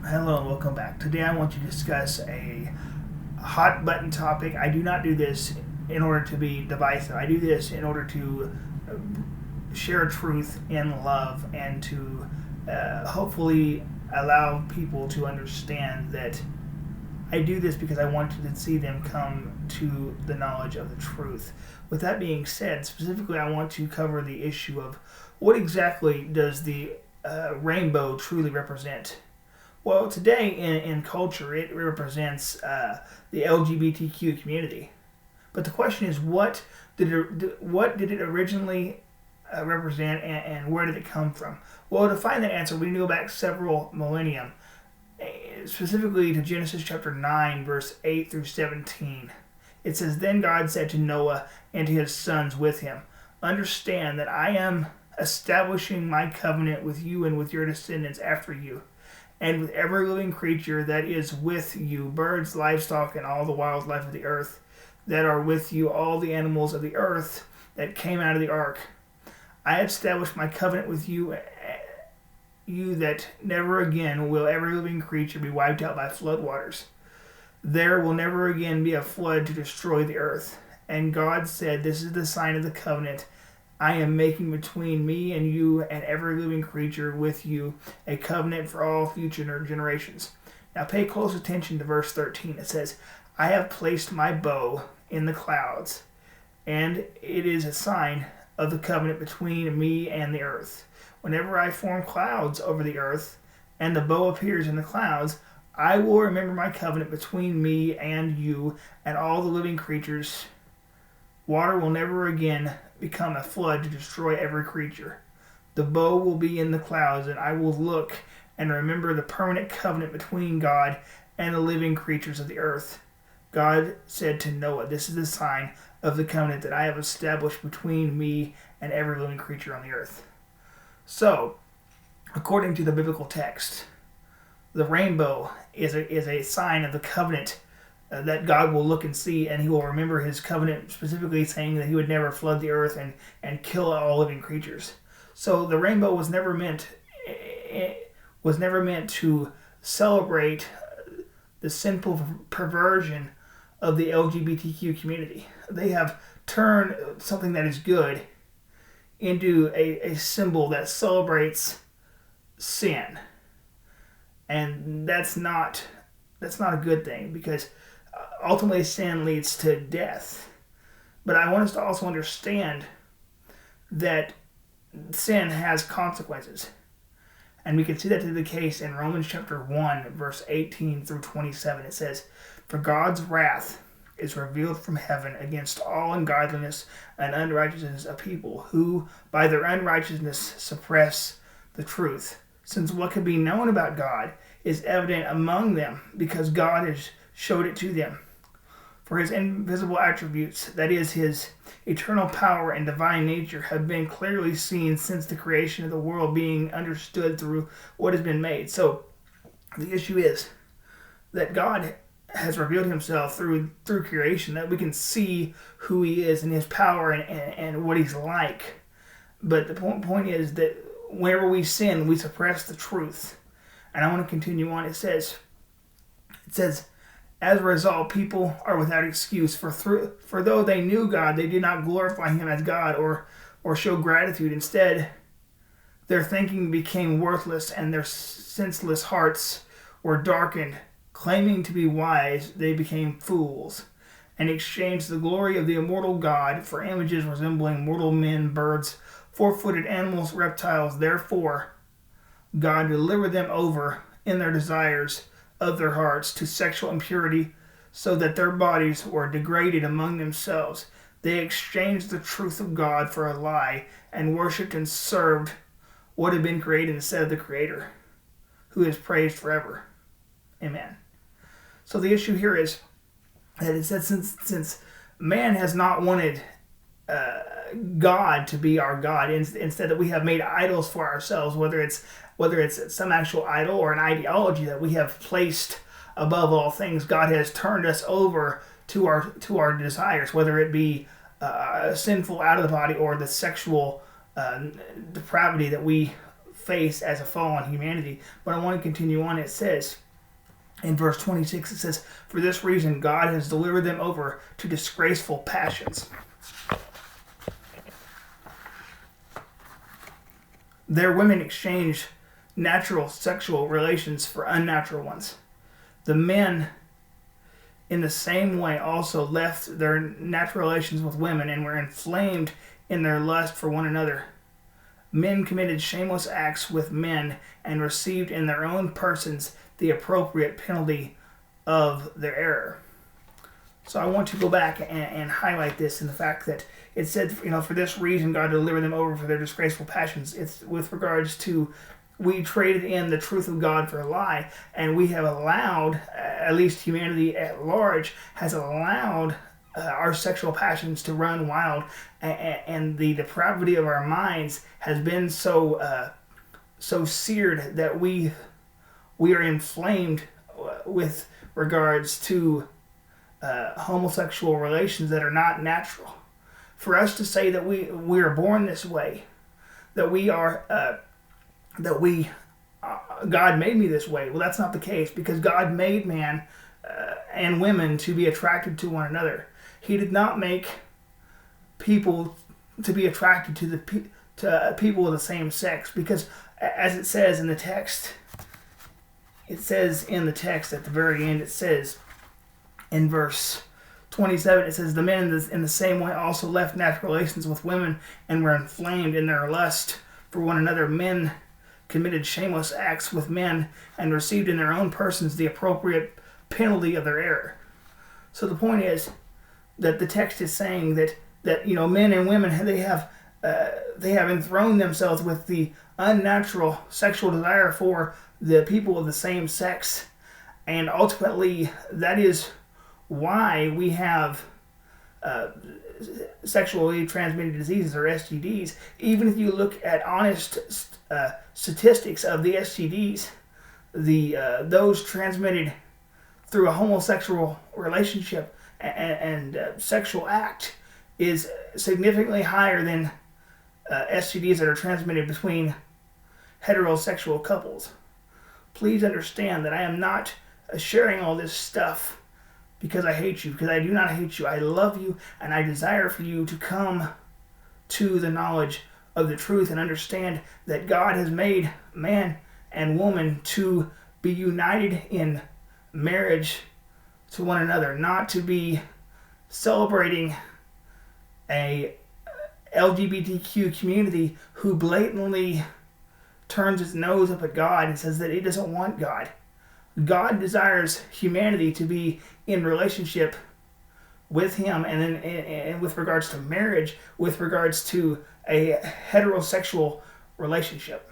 Hello and welcome back. Today I want to discuss a hot button topic. I do not do this in order to be divisive. I do this in order to share truth in love and to hopefully allow people to understand that I do this because I want to see them come to the knowledge of the truth. With that being said, specifically I want to cover the issue of what exactly does the rainbow truly represent. Well, today in culture, it represents the LGBTQ community. But the question is, what did it originally represent, and where did it come from? Well, to find that answer, we need to go back several millennium, specifically to Genesis chapter 9, verse 8 through 17. It says, "Then God said to Noah and to his sons with him, 'Understand that I am establishing my covenant with you and with your descendants after you, and with every living creature that is with you, birds, livestock, and all the wildlife of the earth that are with you, all the animals of the earth that came out of the ark. I have established my covenant with you that never again will every living creature be wiped out by floodwaters. There will never again be a flood to destroy the earth.' And God said, 'This is the sign of the covenant I am making between me and you and every living creature with you, a covenant for all future generations.'" Now pay close attention to verse 13. It says, "I have placed my bow in the clouds, and it is a sign of the covenant between me and the earth. Whenever I form clouds over the earth, and the bow appears in the clouds, I will remember my covenant between me and you and all the living creatures. Water will never again become a flood to destroy every creature. The bow will be in the clouds, and I will look and remember the permanent covenant between God and the living creatures of the earth." God said to Noah, "This is the sign of the covenant that I have established between me and every living creature on the earth." So, according to the biblical text, the rainbow is a sign of the covenant that God will look and see, and he will remember his covenant, specifically saying that he would never flood the earth and kill all living creatures. So the rainbow was never meant to celebrate the sinful perversion of the LGBTQ community. They have turned something that is good into a symbol that celebrates sin, and that's not a good thing, because ultimately sin leads to death. But I want us to also understand that sin has consequences. And we can see that to be the case in Romans chapter 1, verse 18 through 27. It says, "For God's wrath is revealed from heaven against all ungodliness and unrighteousness of people who, by their unrighteousness, suppress the truth. Since what can be known about God is evident among them, because God has showed it to them. For his invisible attributes, that is, his eternal power and divine nature, have been clearly seen since the creation of the world, being understood through what has been made." So the issue is that God has revealed himself through creation, that we can see who he is and his power and what he's like. But the point is that whenever we sin, we suppress the truth. And I want to continue on. It says, "As a result, people are without excuse, for though they knew God, they did not glorify him as God or show gratitude. Instead, their thinking became worthless, and their senseless hearts were darkened. Claiming to be wise, they became fools, and exchanged the glory of the immortal God for images resembling mortal men, birds, four-footed animals, reptiles. Therefore, God delivered them over in their desires of their hearts to sexual impurity, so that their bodies were degraded among themselves. They exchanged the truth of God for a lie, and worshipped and served what had been created instead of the Creator, who is praised forever. Amen." So the issue here is that it says, since man has not wanted God to be our God, instead that we have made idols for ourselves, whether it's some actual idol or an ideology that we have placed above all things. God has turned us over to our desires, whether it be sinful out of the body or the sexual depravity that we face as a fallen humanity. But I want to continue on. It says, in verse 26, it says, "For this reason God has delivered them over to disgraceful passions. Their women exchanged natural sexual relations for unnatural ones. The men, in the same way, also left their natural relations with women and were inflamed in their lust for one another. Men committed shameless acts with men and received in their own persons the appropriate penalty of their error." So I want to go back and highlight this in the fact that it said, for this reason God delivered them over for their disgraceful passions. It's with regards to, we traded in the truth of God for a lie, and we have allowed, at least humanity at large, has allowed our sexual passions to run wild, and the depravity of our minds has been so seared that we are inflamed with regards to homosexual relations that are not natural. For us to say that we are born this way, that God made me this way, well, that's not the case, because God made man and women to be attracted to one another. He did not make people to be attracted to people of the same sex, because as it says in the text, at the very end, it says in verse 27, it says, "The men in the same way also left natural relations with women and were inflamed in their lust for one another. Men committed shameless acts with men and received in their own persons the appropriate penalty of their error." So the point is that the text is saying that men and women, they have enthroned themselves with the unnatural sexual desire for the people of the same sex, and ultimately that is why we have sexually transmitted diseases, or STDs. Even if you look at honest statistics of the STDs, those transmitted through a homosexual relationship and sexual act is significantly higher than STDs that are transmitted between heterosexual couples. Please understand that I am not sharing all this stuff because I hate you, because I do not hate you. I love you, and I desire for you to come to the knowledge of the truth and understand that God has made man and woman to be united in marriage to one another, not to be celebrating a LGBTQ community who blatantly turns its nose up at God and says that it doesn't want God. God desires humanity to be in relationship with Him, and then and with regards to marriage, with regards to a heterosexual relationship.